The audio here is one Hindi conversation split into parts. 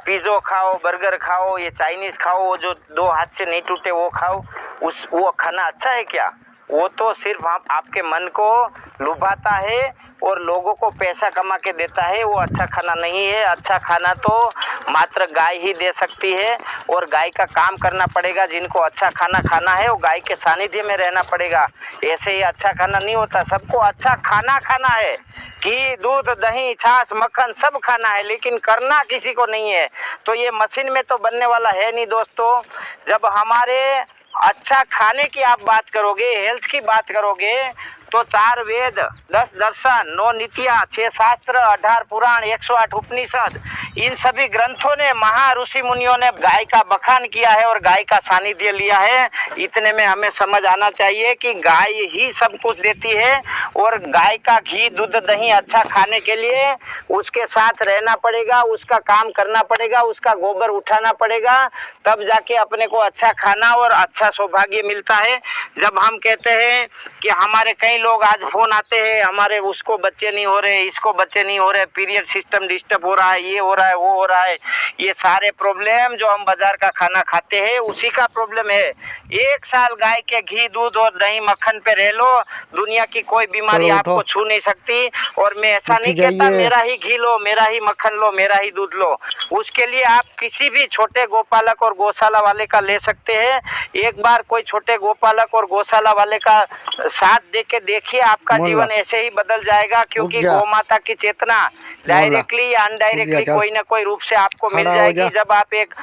पिज़्ज़ा खाओ, बर्गर खाओ, ये चाइनीज़ खाओ, वो जो 2 हाथ से नहीं टूटे वो खाओ, वो खाना अच्छा है क्या? वो तो सिर्फ आपके मन को लुभाता है और लोगों को पैसा कमा के देता है। वो अच्छा खाना नहीं है। अच्छा खाना तो मात्र गाय ही दे सकती है और गाय का काम करना पड़ेगा। जिनको अच्छा खाना खाना है वो गाय के सानिध्य में रहना पड़ेगा। ऐसे ही अच्छा खाना नहीं होता। सबको अच्छा खाना खाना है, घी, दूध, दही, छाछ, मक्खन सब खाना है, लेकिन करना किसी को नहीं है। तो ये मशीन में तो बनने वाला है नहीं दोस्तों। जब हमारे अच्छा खाने की आप बात करोगे, हेल्थ की बात करोगे, तो 4 वेद, 10 दर्शन, 9 नीतियाँ, 6 शास्त्र, 18 पुराण, 108 उपनिषद, इन सभी ग्रंथों ने, महा ऋषि मुनियों ने गाय का बखान किया है और गाय का सानिध्य लिया है। इतने में हमें समझ आना चाहिए कि गाय ही सब कुछ देती है और गाय का घी, दूध, दही अच्छा खाने के लिए उसके साथ रहना पड़ेगा, उसका काम करना पड़ेगा, उसका गोबर उठाना पड़ेगा, तब जाके अपने को अच्छा खाना और अच्छा सौभाग्य मिलता है। जब हम कहते हैं कि हमारे कई लोग आज फोन आते हैं, हमारे उसको बच्चे नहीं हो रहे, इसको बच्चे नहीं हो रहे, पीरियड सिस्टम डिस्टर्ब हो रहा है, ये हो रहा है, वो हो रहा है, ये सारे प्रॉब्लम जो हम बाजार का खाना खाते हैं उसी का प्रॉब्लम है। 1 साल गाय के घी, दूध और दही, मक्खन पे रह लो, दुनिया की कोई बीमारी आपको छू नहीं सकती। और मैं ऐसा नहीं कहता मेरा ही घी लो, मेरा ही मक्खन लो, मेरा ही दूध लो। उसके लिए आप किसी भी छोटे गोपालक और गौशाला वाले का ले सकते हैं। एक बार कोई छोटे गोपालक और गौशाला वाले का साथ दे के देखिए, आपका जीवन ऐसे ही बदल जाएगा। क्योंकि गौ माता की चेतना डायरेक्टली या अनडायरेक्टली कोई ना कोई रूप से आपको मिल जाएगी। जब आप एक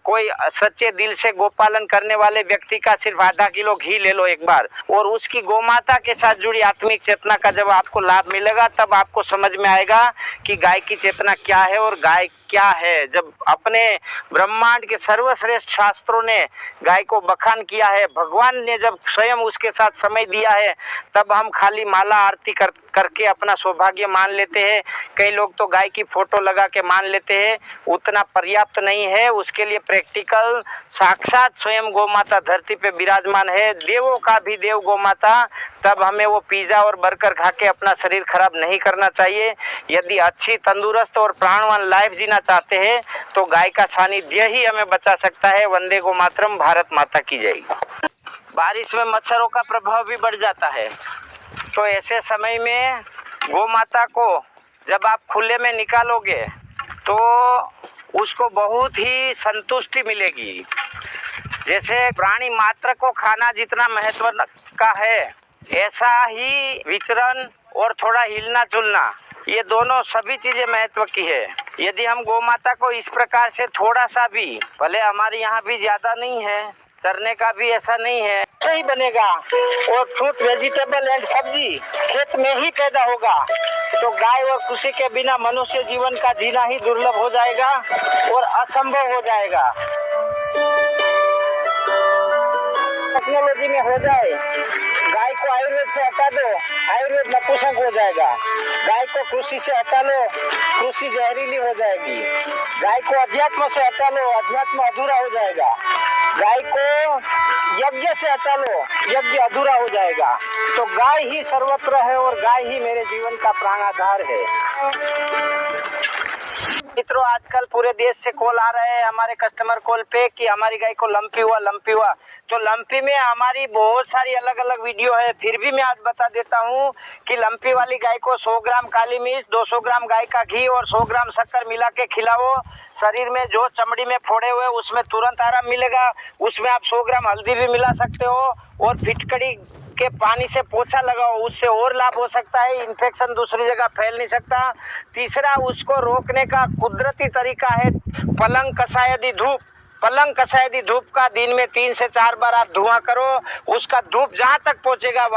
कोई सच्चे दिल से गोपालन करने वाले व्यक्ति का सिर्फ आधा किलो घी ले लो एक बार, और उसकी गौ माता के साथ जुड़ी आत्मिक चेतना का जब आपको लाभ मिलेगा, तब आपको समझ में आएगा कि गाय की चेतना क्या है और गाय क्या है। जब अपने ब्रह्मांड के सर्वश्रेष्ठ शास्त्रों ने गाय को बखान किया है, भगवान ने जब स्वयं उसके साथ समय दिया है, तब हम खाली माला आरती करके अपना सौभाग्य मान लेते हैं। कई लोग तो गाय की फोटो लगा के मान लेते हैं, उतना पर्याप्त नहीं है। उसके लिए प्रैक्टिकल साक्षात स्वयं गौ माता धरती पे विराजमान है, देवों का भी देव गौ माता। तब हमें वो पिज़्ज़ा और बर्गर खा के अपना शरीर खराब नहीं करना चाहिए। यदि अच्छी, तंदुरुस्त और प्राणवान लाइफ जीना चाहते हैं तो गाय का सानिध्य ही हमें बचा सकता है। वंदे गो मातरम, भारत माता की जय। बारिश में मच्छरों का प्रभाव भी बढ़ जाता है, तो ऐसे समय में गौ माता को जब आप खुले में निकालोगे तो उसको बहुत ही संतुष्टि मिलेगी। जैसे प्राणी मात्र को खाना जितना महत्व का है, ऐसा ही विचरण और थोड़ा हिलना जुलना, ये दोनों सभी चीजें महत्व की है। यदि हम गौ माता को इस प्रकार से थोड़ा सा भी, भले हमारे यहाँ भी ज्यादा नहीं है, चरने का भी ऐसा नहीं है, सही बनेगा और फ्रूट, वेजिटेबल एंड सब्जी खेत में ही पैदा होगा, तो गाय और कृषि के बिना मनुष्य जीवन का जीना ही दुर्लभ हो जाएगा और असंभव हो जाएगा। टेक्नोलॉजी में हो जाए, गाय को आयुर्वेद से हटा दो, आयुर्वेद नपुंसक हो जाएगा। गाय को कृषि से हटा लो, कृषि जहरीली हो जाएगी। गाय को अध्यात्म से हटा लो, अध्यात्म अधूरा हो जाएगा। गाय को यज्ञ से हटा लो, यज्ञ अधूरा हो जाएगा। तो गाय ही सर्वत्र है और गाय ही मेरे जीवन का प्राणाधार है। मित्रों, आजकल पूरे देश से कॉल आ रहे हैं हमारे कस्टमर कॉल पे कि हमारी गाय को लंपी हुआ। तो लंपी में हमारी बहुत सारी अलग अलग वीडियो है, फिर भी मैं आज बता देता हूँ कि लंपी वाली गाय को 100 ग्राम काली मिर्च, 200 ग्राम गाय का घी और 100 ग्राम शक्कर मिला के खिलाओ। शरीर में जो चमड़ी में फोड़े हुए उसमें तुरंत आराम मिलेगा। उसमें आप 100 ग्राम हल्दी भी मिला सकते हो और फिटकड़ी के पानी से पोछा लगाओ, उससे और लाभ हो सकता है। इन्फेक्शन दूसरी जगह फैल नहीं सकता। तीसरा, उसको रोकने का कुदरती तरीका है पलंग कसायदी धूप। पलंग कसायदी धूप का दिन में 3 से 4 बार आप धुआं करो, उसका धूप जहाँ तक पहुँचेगा